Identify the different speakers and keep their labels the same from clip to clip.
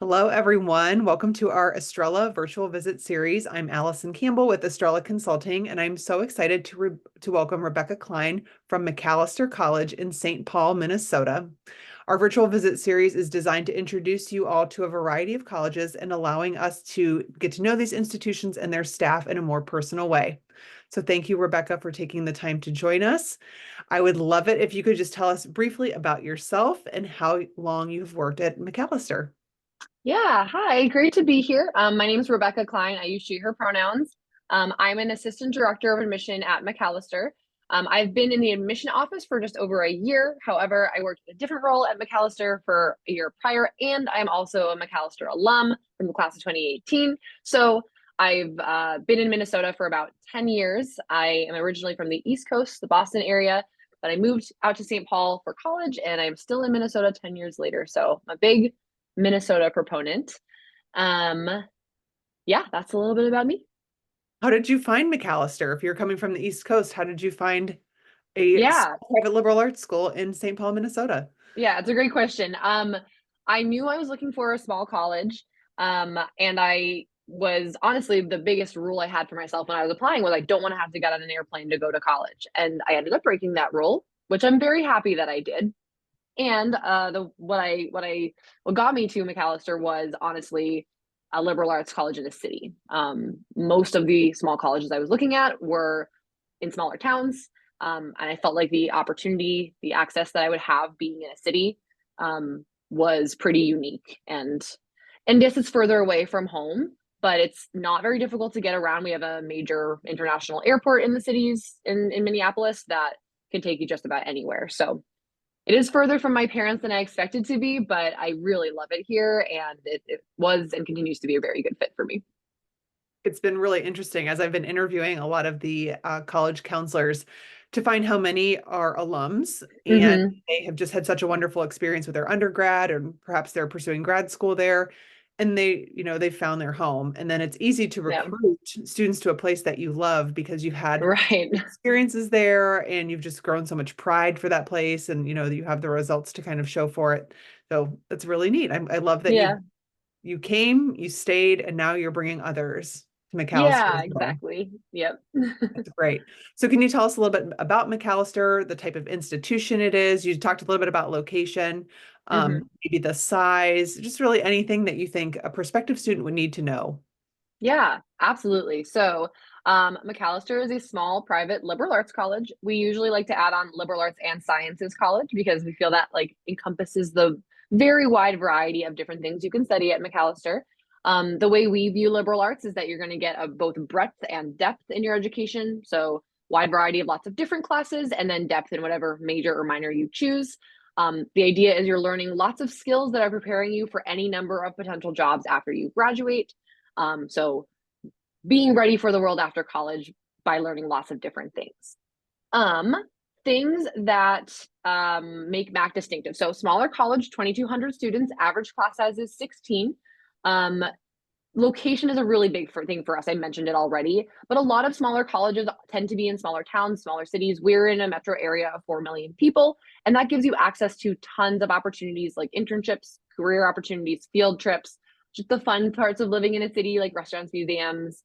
Speaker 1: Hello, everyone. Welcome to our Estrella virtual visit series. I'm Allison Campbell with Estrella Consulting, and I'm so excited to welcome Rebecca Kline from Macalester College in St. Paul, Minnesota. Our virtual visit series is designed to introduce you all to a variety of colleges and allowing us to get to know these institutions and their staff in a more personal way. So thank you, Rebecca, for taking the time to join us. I would love it if you could just tell us briefly about yourself and how long you've worked at Macalester.
Speaker 2: Yeah, hi, great to be here. My name is Rebecca Kline. I use she, her pronouns. I'm an assistant director of admission at Macalester. I've been in the admission office for just over a year. However, I worked in a different role at Macalester for a year prior, and I'm also a Macalester alum from the class of 2018. So I've been in Minnesota for about 10 years. I am originally from the East Coast, the Boston area, but I moved out to St. Paul for college, and I'm still in Minnesota 10 years later. So I'm a big Minnesota proponent. Um, yeah, that's a little bit about me.
Speaker 1: How did you find Macalester? If you're coming from the East Coast, how did you find a
Speaker 2: Yeah,
Speaker 1: private liberal arts school in St. Paul, Minnesota?
Speaker 2: yeah, it's a great question. I knew I was looking for a small college, and I was honestly the biggest rule I had for myself when I was applying was I don't want to have to get on an airplane to go to college, and I ended up breaking that rule, which I'm very happy that I did. And the what got me to Macalester was honestly a liberal arts college in a city. Most of the small colleges I was looking at were in smaller towns, and I felt like the opportunity, the access that I would have being in a city, was pretty unique. And this is further away from home, but it's not very difficult to get around. We have a major international airport in the cities in Minneapolis that can take you just about anywhere. So it is further from my parents than I expected to be, but I really love it here, and it was and continues to be a very good fit for me.
Speaker 1: It's been really interesting as I've been interviewing a lot of the college counselors to find how many are alums and
Speaker 2: Hmm.
Speaker 1: they have just had such a wonderful experience with their undergrad, and perhaps they're pursuing grad school there. And they found their home. And then it's easy to
Speaker 2: Yeah,
Speaker 1: recruit students to a place that you love because you've had
Speaker 2: right.
Speaker 1: experiences there and you've just grown so much pride for that place, and you have the results to kind of show for it. So that's really neat. I love that
Speaker 2: Yeah,
Speaker 1: you came, you stayed, and now you're bringing others to McAllister
Speaker 2: yeah,
Speaker 1: as well.
Speaker 2: exactly. Yep.
Speaker 1: That's great. So can you tell us a little bit about McAllister, the type of institution it is? You talked a little bit about location,
Speaker 2: Hmm.
Speaker 1: maybe the size, just really anything that you think a prospective student would need to know.
Speaker 2: Yeah, absolutely. So, Macalester is a small private liberal arts college. We usually like to add on liberal arts and sciences college because we feel that like encompasses the very wide variety of different things you can study at Macalester. The way we view liberal arts is that you're going to get a, both breadth and depth in your education. So, wide variety of lots of different classes, and then depth in whatever major or minor you choose. The idea is you're learning lots of skills that are preparing you for any number of potential jobs after you graduate. So being ready for the world after college by learning lots of different things. Um, Things that make Mac distinctive. So smaller college, 2,200 students, average class size is 16. Um, Location is a really big thing for us. I mentioned it already, but a lot of smaller colleges tend to be in smaller towns, smaller cities. We're in a metro area of 4 million people, and that gives you access to tons of opportunities like internships, career opportunities, field trips, just the fun parts of living in a city like restaurants, museums,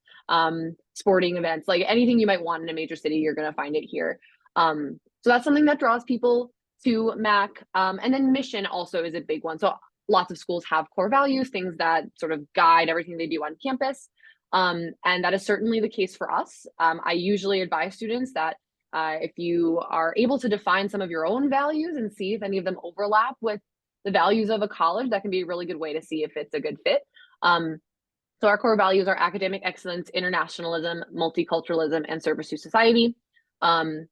Speaker 2: sporting events, like anything you might want in a major city, you're going to find it here. So that's something that draws people to Mac. And then mission also is a big one. So lots of schools have core values, things that sort of guide everything they do on campus. And that is certainly the case for us. I usually advise students that if you are able to define some of your own values and see if any of them overlap with the values of a college, that can be a really good way to see if it's a good fit. Um, so our core values are academic excellence, internationalism, multiculturalism, and service to society. Um,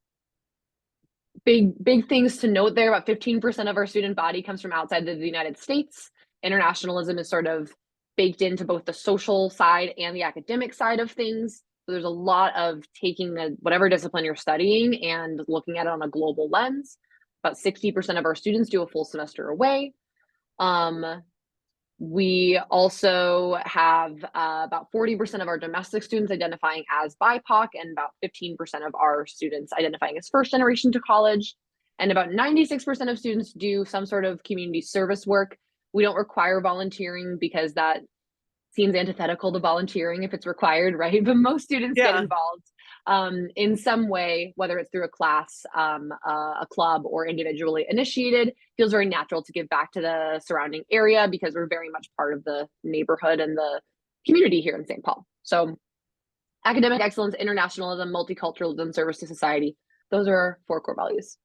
Speaker 2: big things to note there. About 15% of our student body comes from outside of the United States. Internationalism is sort of baked into both the social side and the academic side of things. So there's a lot of taking whatever discipline you're studying and looking at it on a global lens. About 60% of our students do a full semester away. Um, we also have about 40% of our domestic students identifying as BIPOC, and about 15% of our students identifying as first generation to college. And about 96% of students do some sort of community service work. We don't require volunteering because that seems antithetical to volunteering if it's required, right? But most students get
Speaker 1: Yeah.
Speaker 2: involved in some way, whether it's through a class, a club, or individually initiated. Feels very natural to give back to the surrounding area because we're very much part of the neighborhood and the community here in St. Paul. So academic excellence, internationalism, multiculturalism, service to society. Those are our four core values.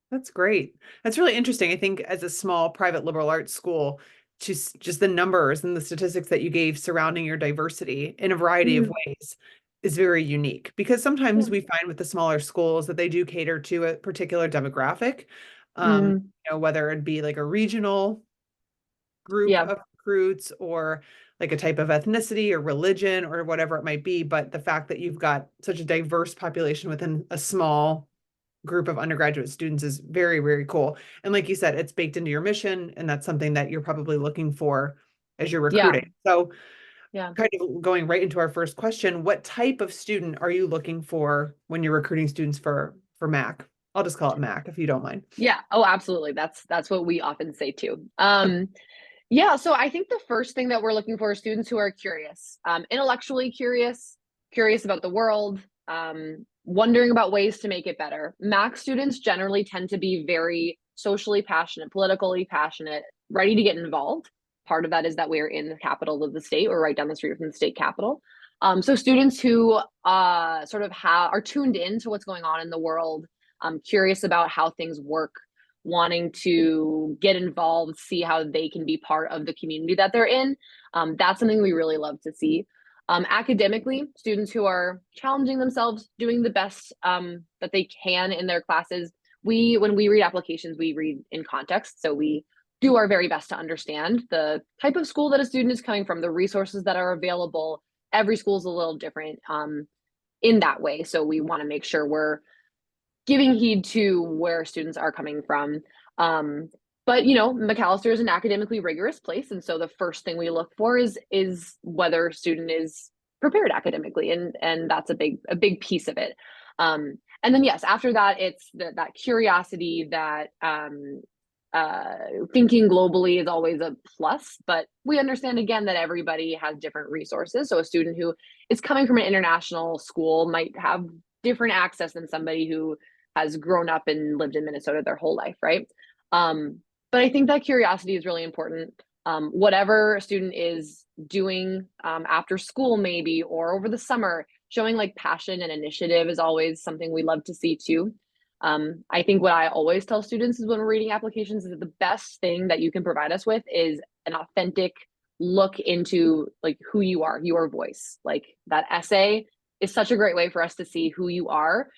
Speaker 1: That's great. That's really interesting. I think as a small private liberal arts school, just the numbers and the statistics that you gave surrounding your diversity in a variety of
Speaker 2: Mm,
Speaker 1: ways is very unique because
Speaker 2: yeah.
Speaker 1: sometimes we find with the smaller schools that they do cater to a particular demographic,
Speaker 2: Mm,
Speaker 1: whether it be like a regional group
Speaker 2: yeah.
Speaker 1: of recruits or like a type of ethnicity or religion or whatever it might be. But the fact that you've got such a diverse population within a small group of undergraduate students is very, very cool. And like you said, it's baked into your mission, and that's something that you're probably looking for as you're
Speaker 2: Yeah.
Speaker 1: recruiting. So,
Speaker 2: Yeah.
Speaker 1: kind of going right into our first question, what type of student are you looking for when you're recruiting students for Mac? I'll just call it Mac if you don't mind.
Speaker 2: Yeah. Oh, absolutely. That's what we often say too. Yeah, so I think the first thing that we're looking for are students who are curious, intellectually curious, curious about the world, wondering about ways to make it better. Mac students generally tend to be very socially passionate, politically passionate, ready to get involved. Part of that is that we're in the capital of the state, or right down the street from the state capitol. So students who sort of are tuned in to what's going on in the world, curious about how things work, wanting to get involved, see how they can be part of the community that they're in. That's something we really love to see. Academically, students who are challenging themselves, doing the best that they can in their classes. When we read applications, we read in context. So we do our very best to understand the type of school that a student is coming from, the resources that are available. Every school is a little different in that way. So we want to make sure we're giving heed to where students are coming from. But Macalester is an academically rigorous place, and so the first thing we look for is whether a student is prepared academically, and that's a big piece of it. And then yes, after that, it's that curiosity, that thinking globally is always a plus, but we understand again that everybody has different resources. So a student who is coming from an international school might have different access than somebody who has grown up and lived in Minnesota their whole life, right? But I think that curiosity is really important. Whatever a student is doing after school, maybe, or over the summer, showing like passion and initiative is always something we love to see too. I think what I always tell students is when we're reading applications is that the best thing that you can provide us with is an authentic look into like who you are, your voice. Like that essay is such a great way for us to see who you are.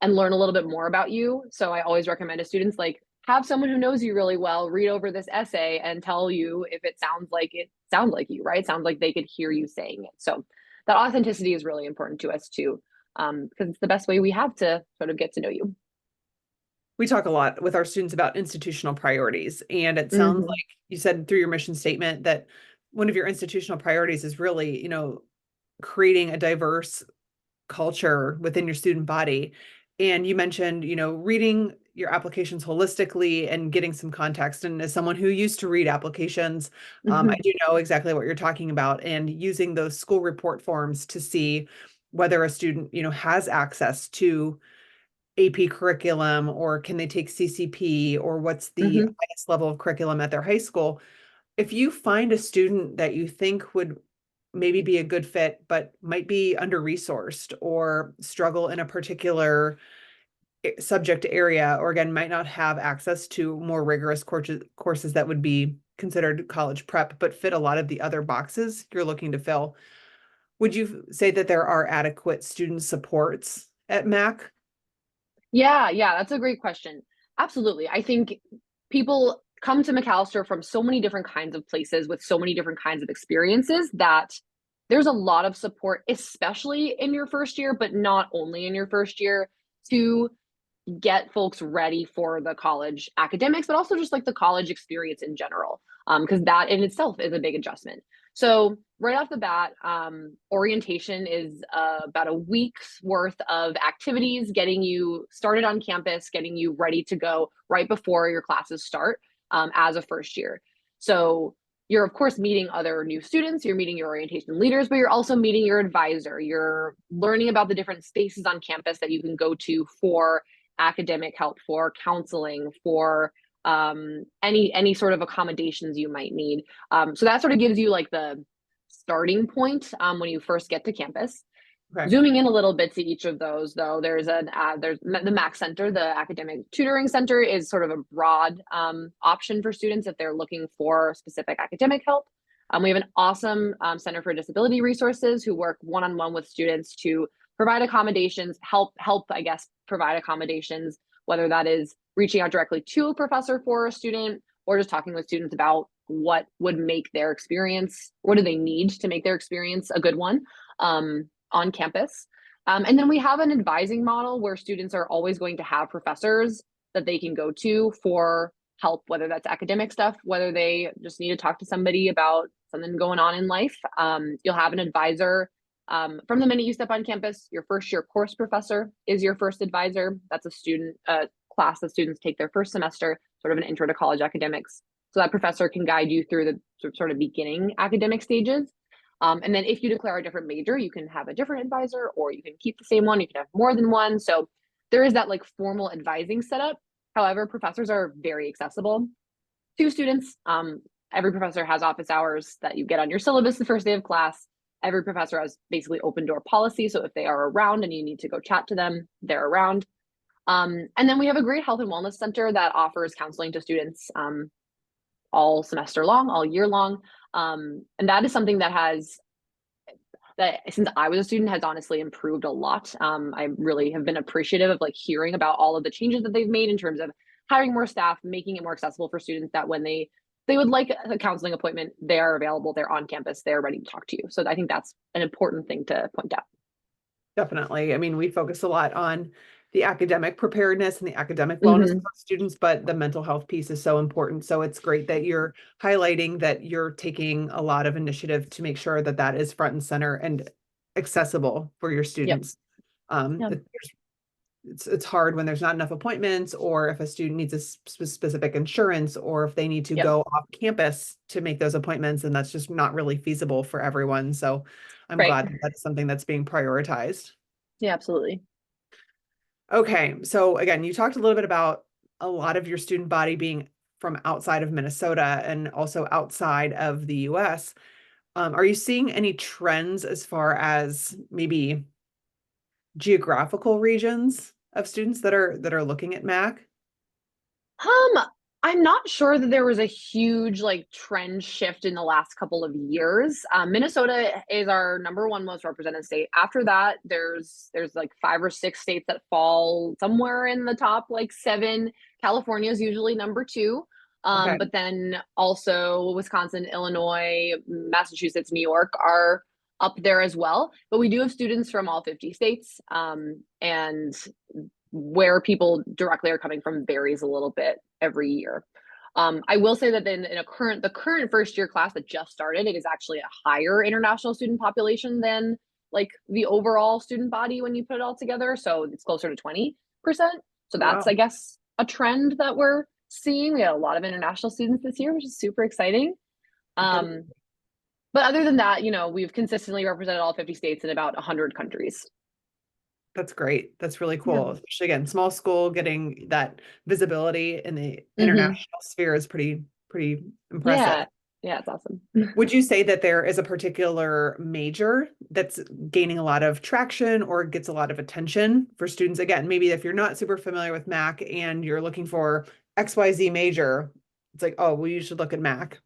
Speaker 2: And learn a little bit more about you. So I always recommend to students like have someone who knows you really well read over this essay and tell you if it sounds like you, right? Sounds like they could hear you saying it. So that authenticity is really important to us too, because it's the best way we have to sort of get to know you.
Speaker 1: We talk a lot with our students about institutional priorities, and it sounds
Speaker 2: Mm-hmm.
Speaker 1: like you said through your mission statement that one of your institutional priorities is really, creating a diverse culture within your student body. And you mentioned, reading your applications holistically and getting some context. And as someone who used to read applications, I
Speaker 2: Mm-hmm.
Speaker 1: do know exactly what you're talking about, and using those school report forms to see whether a student, has access to AP curriculum, or can they take CCP, or what's the
Speaker 2: Mm-hmm.
Speaker 1: highest level of curriculum at their high school. If you find a student that you think would maybe be a good fit, but might be under-resourced or struggle in a particular subject area, or again, might not have access to more rigorous courses that would be considered college prep, but fit a lot of the other boxes you're looking to fill, would you say that there are adequate student supports at Mac?
Speaker 2: Yeah, yeah, that's a great question. Absolutely. I think people come to Macalester from so many different kinds of places with so many different kinds of experiences that there's a lot of support, especially in your first year, but not only in your first year, to get folks ready for the college academics, but also just like the college experience in general, because that in itself is a big adjustment. So right off the bat, orientation is about a week's worth of activities, getting you started on campus, getting you ready to go right before your classes start. as a first year. So you're of course meeting other new students, you're meeting your orientation leaders, but you're also meeting your advisor. You're learning about the different spaces on campus that you can go to for academic help, for counseling, for any sort of accommodations you might need. So that sort of gives you like the starting point when you first get to campus.
Speaker 1: Okay.
Speaker 2: Zooming in a little bit to each of those, though, there's the MAC Center, the Academic Tutoring Center, is sort of a broad option for students if they're looking for specific academic help. We have an awesome Center for Disability Resources who work one-on-one with students to provide accommodations, help, I guess, provide accommodations, whether that is reaching out directly to a professor for a student or just talking with students about what would make their experience, what do they need to make their experience a good one. On campus. And then we have an advising model where students are always going to have professors that they can go to for help, whether that's academic stuff, whether they just need to talk to somebody about something going on in life. You'll have an advisor from the minute you step on campus. Your first year course professor is your first advisor. That's a student class that students take their first semester, sort of an intro to college academics. So that professor can guide you through the sort of beginning academic stages. And then if you declare a different major, you can have a different advisor, or you can keep the same one. You can have more than one. So there is that like formal advising setup. However, professors are very accessible to students. Every professor has office hours that you get on your syllabus the first day of class. Every professor has basically open door policy. So if they are around and you need to go chat to them, they're around. And then we have a great health and wellness center that offers counseling to students all semester long, all year long. And that is something that since I was a student has honestly improved a lot. I really have been appreciative of like hearing about all of the changes that they've made in terms of hiring more staff, making it more accessible for students that when they would like a counseling appointment, they are available, they're on campus, they're ready to talk to you. So I think that's an important thing to point out.
Speaker 1: Definitely. I mean, we focus a lot on the academic preparedness and the academic wellness of
Speaker 2: Mm-hmm.
Speaker 1: our students, but the mental health piece is so important. So it's great that you're highlighting that you're taking a lot of initiative to make sure that that is front and center and accessible for your
Speaker 2: Yep.
Speaker 1: students.
Speaker 2: Yeah.
Speaker 1: It's hard when there's not enough appointments, or if a student needs a specific insurance, or if they need to
Speaker 2: Yep.
Speaker 1: go off campus to make those appointments, and that's just not really feasible for everyone. So I'm
Speaker 2: Right.
Speaker 1: glad that that's something that's being prioritized.
Speaker 2: Yeah, absolutely.
Speaker 1: Okay, so again, you talked a little bit about a lot of your student body being from outside of Minnesota and also outside of the US. Are you seeing any trends as far as maybe geographical regions of students that are looking at Mac?
Speaker 2: Um, I'm not sure that there was a huge like trend shift in the last couple of years. Minnesota is our number one most represented state. After that, there's like 5 or 6 states that fall somewhere in the top like seven. California is usually number two.
Speaker 1: Okay.
Speaker 2: But then also Wisconsin, Illinois, Massachusetts, New York are up there as well. But we do have students from all 50 states. And where people directly are coming from varies a little bit every year. I will say that then in the current first year class that just started, it is actually a higher international student population than like the overall student body when you put it all together. So it's closer to 20%. So that's, I
Speaker 1: Wow.
Speaker 2: guess, a trend that we're seeing. We had a lot of international students this year, which is super exciting.
Speaker 1: That,
Speaker 2: Um, but other than that, we've consistently represented all 50 states in about 100 countries.
Speaker 1: that's great. That's really
Speaker 2: Yeah.
Speaker 1: cool. Especially again, small school getting that visibility in the
Speaker 2: Hmm.
Speaker 1: international sphere is pretty impressive.
Speaker 2: Yeah. Yeah, it's awesome.
Speaker 1: Would you say that there is a particular major that's gaining a lot of traction or gets a lot of attention for students? Again, maybe if you're not super familiar with Mac and you're looking for XYZ major, it's like, oh, well, you should look at Mac.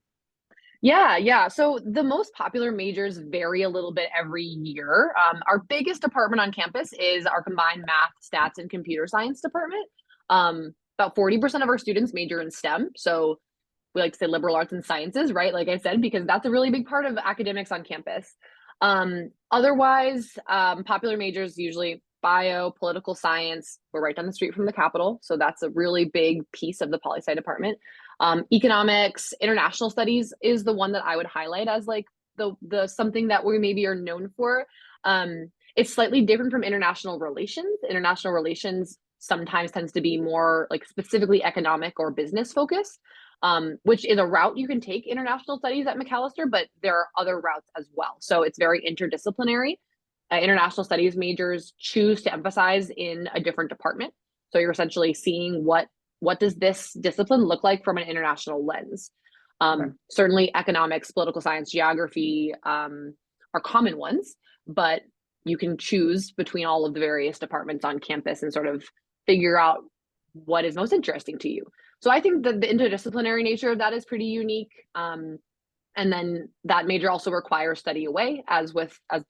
Speaker 2: Yeah, yeah. So the most popular majors vary a little bit every year. Our biggest department on campus is our combined math, stats, and computer science department. About 40% of our students major in STEM. So we like to say liberal arts and sciences, right? Like I said, because that's a really big part of academics on campus. Otherwise, popular majors usually bio, political science. We're right down the street from the Capitol. So that's a really big piece of the poli sci department. Economics, international studies is the one that I would highlight as like the something that we maybe are known for. It's slightly different from international relations. International relations sometimes tends to be more like specifically economic or business focused. which is a route you can take international studies at Macalester, but there are other routes as well. So it's very interdisciplinary. International studies majors choose to emphasize in a different department. So you're essentially seeing what does this discipline look like from an international lens.
Speaker 1: Okay.
Speaker 2: Certainly, economics, political science, geography are common ones, but you can choose between all of the various departments on campus and sort of figure out what is most interesting to you. So I think that the interdisciplinary nature of that is pretty unique. And then that major also requires study away, as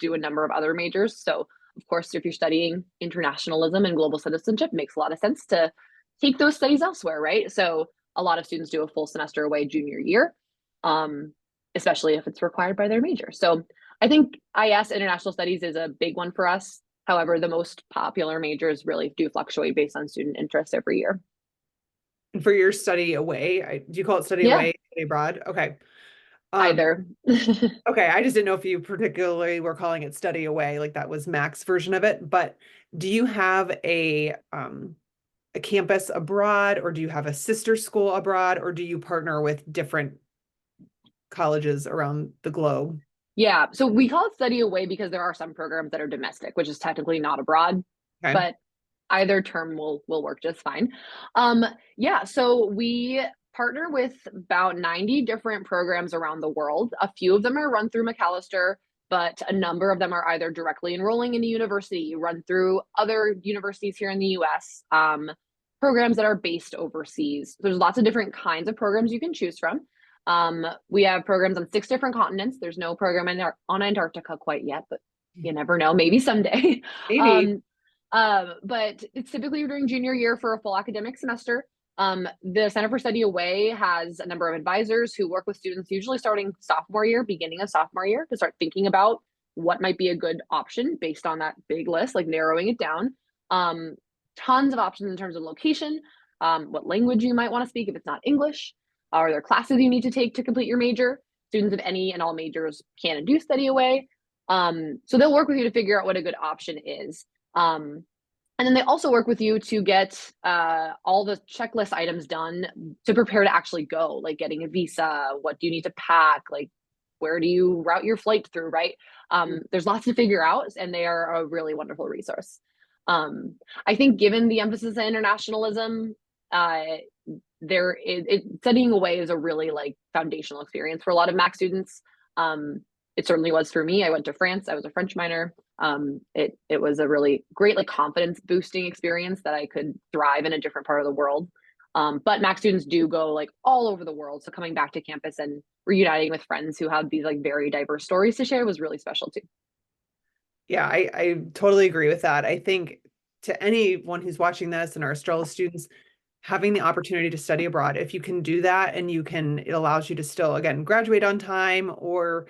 Speaker 2: do a number of other majors. So of course, if you're studying internationalism and global citizenship, it makes a lot of sense to take those studies elsewhere, right? So a lot of students do a full semester away junior year, especially if it's required by their major. So I think IS international studies is a big one for us. However, the most popular majors really do fluctuate based on student interest every year.
Speaker 1: And for your study away, do you call it study
Speaker 2: Yeah,
Speaker 1: away, study abroad? Okay. Um,
Speaker 2: either.
Speaker 1: okay, I just didn't know if you particularly were calling it study away, like that was Mac's version of it. But do you have a campus abroad, or do you have a sister school abroad, or do you partner with different colleges around the globe?
Speaker 2: Yeah, so we call it study away because there are some programs that are domestic, which is technically not abroad,
Speaker 1: Okay.
Speaker 2: but either term will work just fine. Um, yeah, so we partner with about 90 different programs around the world. A few of them are run through Macalester, but a number of them are either directly enrolling in a university, run through other universities here in the US, programs that are based overseas. There's lots of different kinds of programs you can choose from. We have programs on 6 different continents. There's no program on Antarctica quite yet, but you never know, maybe someday.
Speaker 1: Maybe.
Speaker 2: um, but it's typically during junior year for a full academic semester. The Center for Study Away has a number of advisors who work with students, usually starting sophomore year, beginning of sophomore year, to start thinking about what might be a good option based on that big list, like narrowing it down. Um, Tons of options in terms of location, what language you might want to speak if it's not English. Are there classes you need to take to complete your major? Students of any and all majors can and do study away. So they'll work with you to figure out what a good option is. And then they also work with you to get all the checklist items done to prepare to actually go, like getting a visa, what do you need to pack, like where do you route your flight through, right? There's lots to figure out, and they are a really wonderful resource. I think given the emphasis on internationalism, uh, studying away is a really like foundational experience for a lot of Mac students. It certainly was for me. I went to France. I was a French minor. It was a really great like confidence boosting experience that I could thrive in a different part of the world. But Mac students do go like all over the world. So coming back to campus and reuniting with friends who have these like very diverse stories to share was really special too.
Speaker 1: Yeah, I totally agree with that. I think to anyone who's watching this and our Estrella students, having the opportunity to study abroad, if you can do that and it allows you to still, again, graduate on time or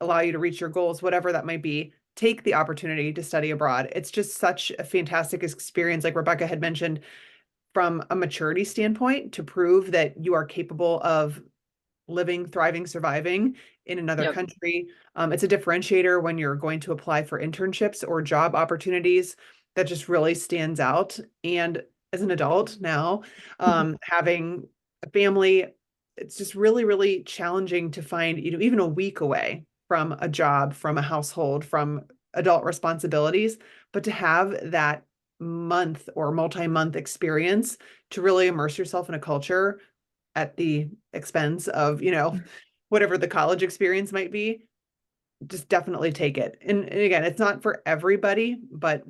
Speaker 1: allow you to reach your goals, whatever that might be, take the opportunity to study abroad. It's just such a fantastic experience, like Rebecca had mentioned, from a maturity standpoint to prove that you are capable of living, thriving, surviving in another
Speaker 2: Yep.
Speaker 1: country. It's a differentiator when you're going to apply for internships or job opportunities that just really stands out. And as an adult now, having a family, it's just really, really challenging to find, even a week away from a job, from a household, from adult responsibilities, but to have that month or multi-month experience to really immerse yourself in a culture at the expense of, whatever the college experience might be, just definitely take it. And again, it's not for everybody, but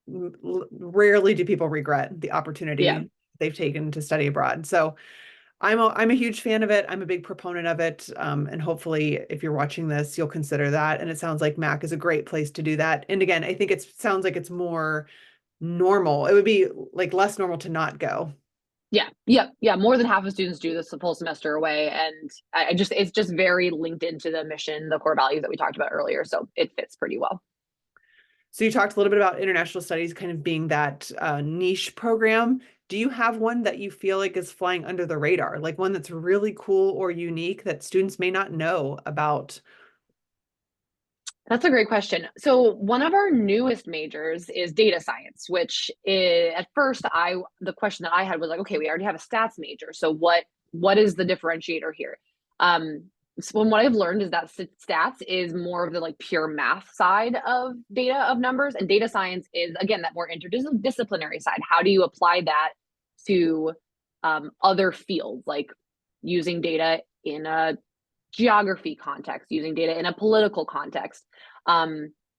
Speaker 1: rarely do people regret the
Speaker 2: Yeah.
Speaker 1: opportunity they've taken to study abroad. So I'm a huge fan of it. I'm a big proponent of it. And hopefully if you're watching this, you'll consider that. And it sounds like Mac is a great place to do that. And again, I think it sounds like it's more normal. It would be like less normal to not go.
Speaker 2: Yeah, yeah, yeah. More than half of students do this the full semester away, and it's just very linked into the mission, the core values that we talked about earlier. So it fits pretty well.
Speaker 1: So you talked a little bit about international studies kind of being that niche program. Do you have one that you feel like is flying under the radar, like one that's really cool or unique that students may not know about?
Speaker 2: That's a great question. So one of our newest majors is data science, which is, at first the question that I had was like, okay, we already have a stats major. So what is the differentiator here? So what I've learned is that stats is more of the like pure math side of data of numbers, and data science is again that more interdisciplinary side. How do you apply that to other fields, like using data in a geography context, using data in a political context.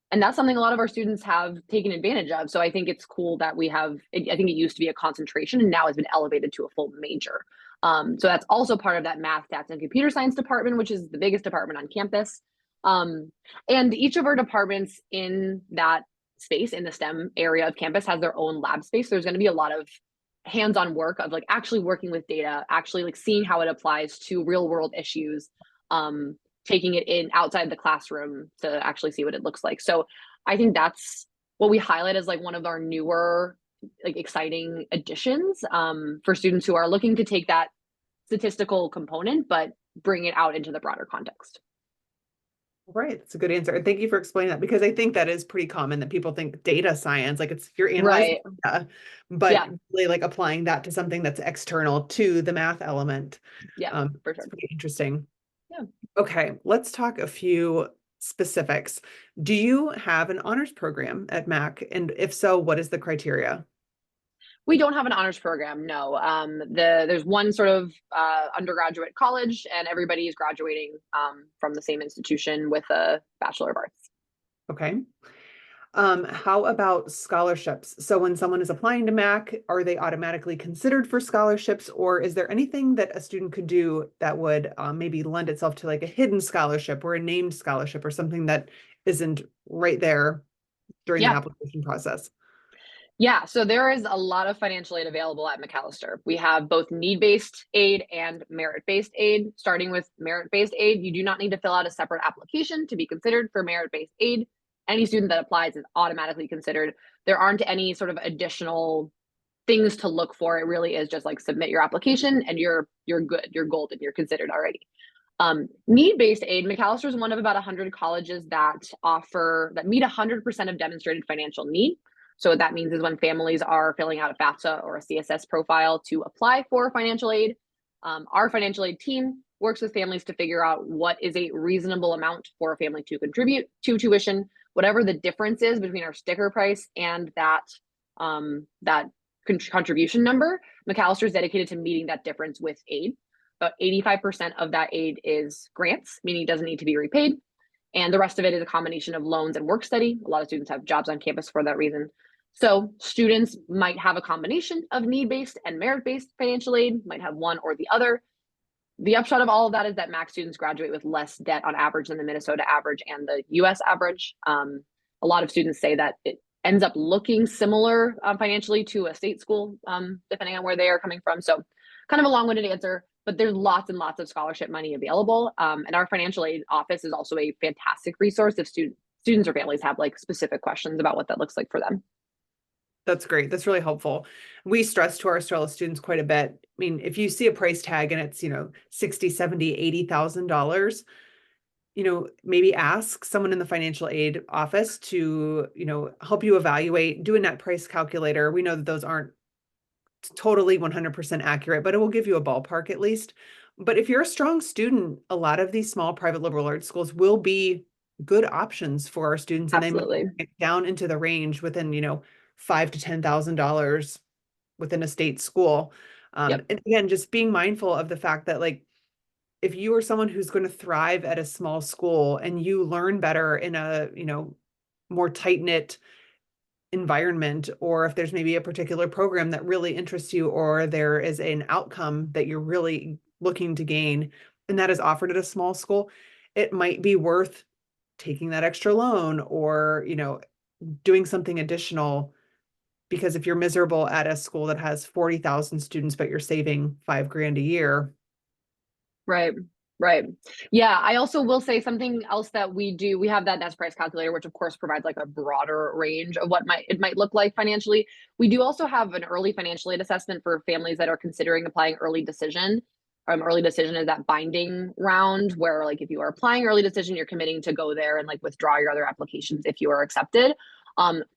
Speaker 2: And that's something a lot of our students have taken advantage of. So I think it's cool that we have, I think it used to be a concentration and now has been elevated to a full major. So that's also part of that math, stats, and computer science department, which is the biggest department on campus. And each of our departments in that space, in the STEM area of campus, has their own lab space. There's going to be a lot of hands-on work of like actually working with data, actually like seeing how it applies to real world issues, taking it in outside the classroom to actually see what it looks like. So I think that's what we highlight as like one of our newer, like exciting additions for students who are looking to take that statistical component, but bring it out into the broader context.
Speaker 1: Right. That's a good answer. And thank you for explaining that because I think that is pretty common that people think data science, like it's you're analyzing
Speaker 2: Right.
Speaker 1: data, but
Speaker 2: Yeah.
Speaker 1: really like applying that to something that's external to the math element.
Speaker 2: Yeah, for
Speaker 1: It's
Speaker 2: sure.
Speaker 1: pretty interesting.
Speaker 2: Yeah.
Speaker 1: Okay, let's talk a few specifics. Do you have an honors program at Mac? And if so, what is the criteria?
Speaker 2: We don't have an honors program, no. There's one sort of undergraduate college, and everybody is graduating from the same institution with a Bachelor of Arts.
Speaker 1: Okay. How about scholarships? So when someone is applying to Mac, are they automatically considered for scholarships, or is there anything that a student could do that would maybe lend itself to like a hidden scholarship or a named scholarship or something that isn't right there during the
Speaker 2: Yeah.
Speaker 1: application process?
Speaker 2: Yeah, so there is a lot of financial aid available at Macalester. We have both need-based aid and merit-based aid. Starting with merit-based aid, you do not need to fill out a separate application to be considered for merit-based aid. Any student that applies is automatically considered. There aren't any sort of additional things to look for. It really is just like submit your application and you're good, you're golden, you're considered already. Need-based aid, Macalester is one of about 100 colleges that meet 100% of demonstrated financial need. So what that means is when families are filling out a FAFSA or a CSS profile to apply for financial aid, our financial aid team works with families to figure out what is a reasonable amount for a family to contribute to tuition, whatever the difference is between our sticker price and that contribution number. Macalester is dedicated to meeting that difference with aid. About 85% of that aid is grants, meaning it doesn't need to be repaid. And the rest of it is a combination of loans and work study. A lot of students have jobs on campus for that reason. So students might have a combination of need-based and merit-based financial aid, might have one or the other. The upshot of all of that is that Mac students graduate with less debt on average than the Minnesota average and the US average. A lot of students say that it ends up looking similar financially to a state school, depending on where they are coming from. So kind of a long-winded answer, but there's lots and lots of scholarship money available. And our financial aid office is also a fantastic resource if students or families have like specific questions about what that looks like for them.
Speaker 1: That's great. That's really helpful. We stress to our Estrella students quite a bit. I mean, if you see a price tag and it's, 60, 70, $80,000, maybe ask someone in the financial aid office to, help you evaluate, do a net price calculator. We know that those aren't totally 100% accurate, but it will give you a ballpark at least. But if you're a strong student, a lot of these small private liberal arts schools will be good options for our students, and they might
Speaker 2: Absolutely.
Speaker 1: get down into the range within, $5,000 to $10,000 within a state school.
Speaker 2: Yep.
Speaker 1: And again, just being mindful of the fact that like if you are someone who's going to thrive at a small school and you learn better in a, more tight-knit environment, or if there's maybe a particular program that really interests you, or there is an outcome that you're really looking to gain, and that is offered at a small school, it might be worth taking that extra loan or, doing something additional. Because if you're miserable at a school that has 40,000 students, but you're saving $5,000 a year.
Speaker 2: Right. Right. Yeah. I also will say something else that we do. We have that nest price calculator, which of course provides like a broader range of what it might look like financially. We do also have an early financial aid assessment for families that are considering applying early decision. Early decision is that binding round where like if you are applying early decision, you're committing to go there and like withdraw your other applications if you are accepted.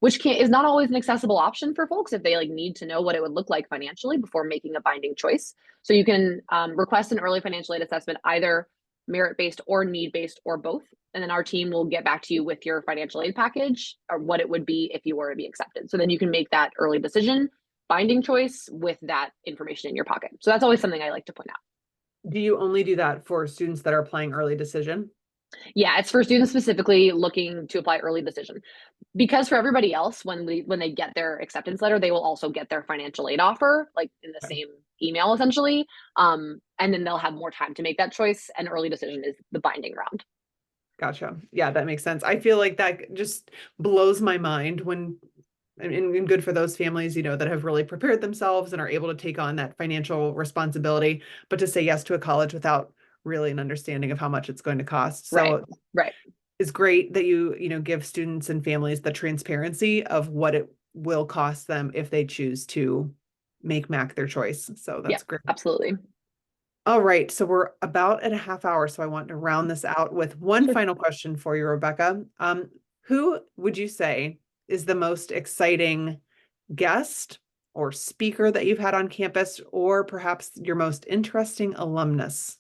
Speaker 2: which is not always an accessible option for folks if they like need to know what it would look like financially before making a binding choice. So you can request an early financial aid assessment, either merit-based or need-based or both. And then our team will get back to you with your financial aid package or what it would be if you were to be accepted. So then you can make that early decision, binding choice with that information in your pocket. So that's always something I like to point out.
Speaker 1: Do you only do that for students that are applying early decision?
Speaker 2: Yeah, it's for students specifically looking to apply early decision. Because for everybody else, when they get their acceptance letter, they will also get their financial aid offer, like in the
Speaker 1: Okay.
Speaker 2: same email essentially. And then they'll have more time to make that choice. And early decision is the binding round.
Speaker 1: Gotcha. Yeah, that makes sense. I feel like that just blows my mind when, and good for those families, that have really prepared themselves and are able to take on that financial responsibility, but to say yes to a college without really an understanding of how much it's going to cost.
Speaker 2: Right.
Speaker 1: So
Speaker 2: Right.
Speaker 1: it's great that you give students and families the transparency of what it will cost them if they choose to make Mac their choice. So
Speaker 2: Yeah,
Speaker 1: that's great.
Speaker 2: absolutely.
Speaker 1: All right, so we're about at a half hour, so I want to round this out with one
Speaker 2: Sure.
Speaker 1: final question for you, Rebecca. Who would you say is the most exciting guest or speaker that you've had on campus, or perhaps your most interesting alumnus?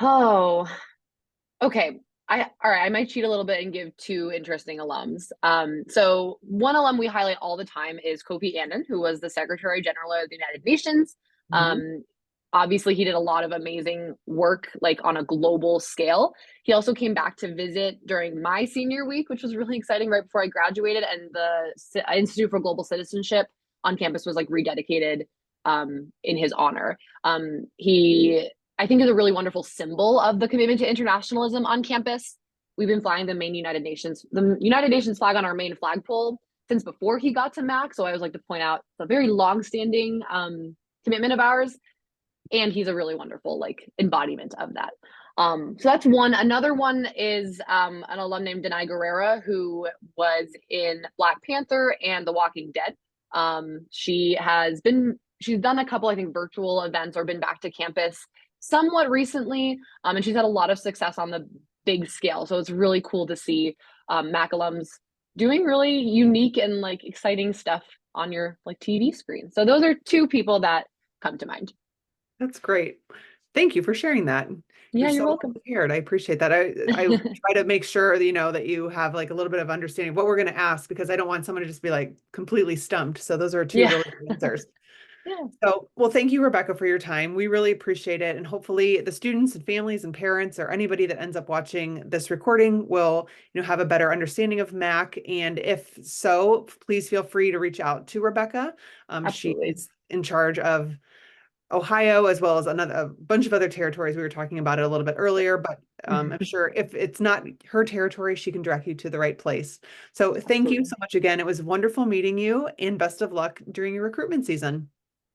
Speaker 2: Oh, okay. All right, I might cheat a little bit and give two interesting alums. So one alum we highlight all the time is Kofi Annan, who was the Secretary General of the United Nations.
Speaker 1: Mhm.
Speaker 2: Um, Obviously he did a lot of amazing work like on a global scale. He also came back to visit during my senior week, which was really exciting right before I graduated, and the Institute for Global Citizenship on campus was like rededicated in his honor. He I think is a really wonderful symbol of the commitment to internationalism on campus. We've been flying the United Nations flag on our main flagpole since before he got to Mac. So I always like to point out it's a very long-standing commitment of ours, and he's a really wonderful like embodiment of that. So that's one. Another one is an alum named Denai Guerrera, who was in Black Panther and The Walking Dead. She's done a couple, I think, virtual events or been back to campus somewhat recently, and she's had a lot of success on the big scale. So it's really cool to see Mac alums doing really unique and like exciting stuff on your like TV screen. So those are two people that come to mind.
Speaker 1: That's great. Thank you for sharing that. You're
Speaker 2: Yeah, you're
Speaker 1: so well
Speaker 2: welcome.
Speaker 1: prepared. I appreciate that. I try to make sure that you have like a little bit of understanding of what we're going to ask, because I don't want someone to just be like completely stumped. So those are two
Speaker 2: Yeah.
Speaker 1: really good answers.
Speaker 2: Yeah,
Speaker 1: So, well, thank you, Rebecca, for your time. We really appreciate it. And hopefully the students and families and parents or anybody that ends up watching this recording will, have a better understanding of Mac. And if so, please feel free to reach out to Rebecca. She
Speaker 2: absolutely.
Speaker 1: is in charge of Ohio, as well as a bunch of other territories. We were talking about it a little bit earlier, but I'm sure if it's not her territory, she can direct you to the right place. So thank you
Speaker 2: Absolutely.
Speaker 1: so much again. It was wonderful meeting you, and best of luck during your recruitment season.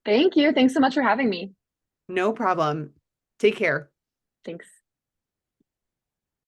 Speaker 2: Thank you. Thanks so much for having me.
Speaker 1: No problem. Take care.
Speaker 2: Thanks.